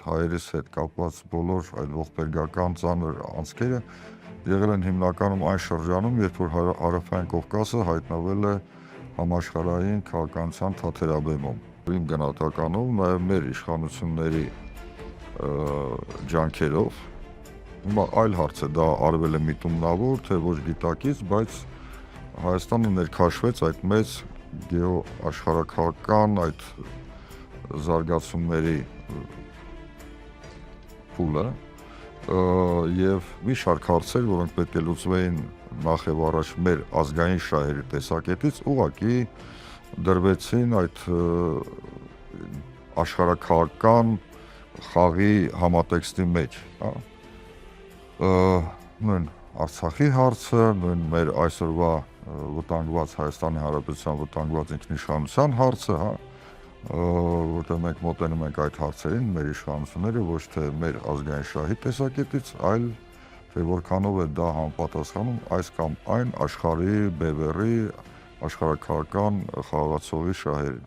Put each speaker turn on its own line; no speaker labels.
հայերիս հետ կապված բոլոր այդ ողբերգական ծանր անցքերը եղել են հիմնականում այն շրջանում, երբ որ Հարավային Կովկասը հայտնվել է համաշխարհային քաղաքականության թաթերաբեմում։ Իմ գնահատականով նաև մեր իշխանությունների ջանքերով, հիմա այլ հարց է, դա արվել է միտումնավոր, թե ոչ գիտակից, բայց Հայաստանը ներքաշվեց այդ մեծ գեոաշխարհաքաղաքական այդ զարգացումների փուլը եւ մի շարք հարցեր, որոնք պետք է լուծվեին նախ եւ առաջ մեր ազգային շահերի տեսակետից, ուղղակի դրվեցին այդ աշխարհաքաղաքական խաղի համատեքստի մեջ, նույն Արցախի հարցը, նույն մեր այսօրվա վտանգված Հայաստանի Հանրապետության վտանգված ինքնիշխանության հարցը, որտեղ մենք մոտենում ենք այդ հարցերին, մեր իշխանությունները ոչ թե մեր ազգային շահի տեսակետից, այլ թե որքանով է դա համապատասխանում այս կամ այն աշխարհի բևեռի աշխարհաքաղաքական խաղացողի շահերին։